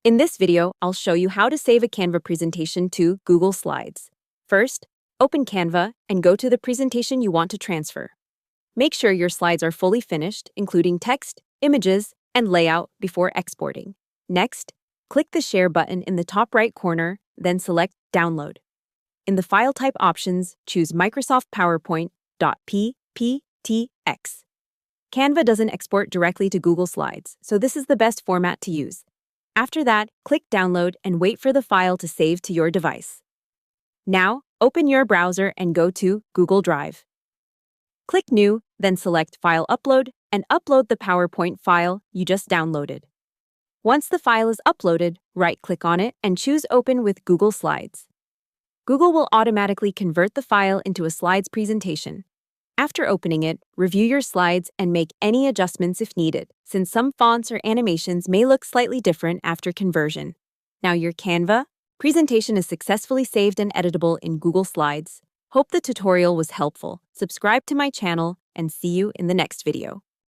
In this video, I'll show you how to save a Canva presentation to Google Slides. First, open Canva and go to the presentation you want to transfer. Make sure your slides are fully finished, including text, images, and layout before exporting. Next, click the Share button in the top right corner, then select Download. In the File Type options, choose Microsoft PowerPoint.pptx. Canva doesn't export directly to Google Slides, so this is the best format to use. After that, click Download and wait for the file to save to your device. Now, open your browser and go to Google Drive. Click New, then select File Upload and upload the PowerPoint file you just downloaded. Once the file is uploaded, right-click on it and choose Open with Google Slides. Google will automatically convert the file into a slides presentation. After opening it, review your slides and make any adjustments if needed, since some fonts or animations may look slightly different after conversion. Now your Canva presentation is successfully saved and editable in Google Slides. Hope the tutorial was helpful. Subscribe to my channel and see you in the next video.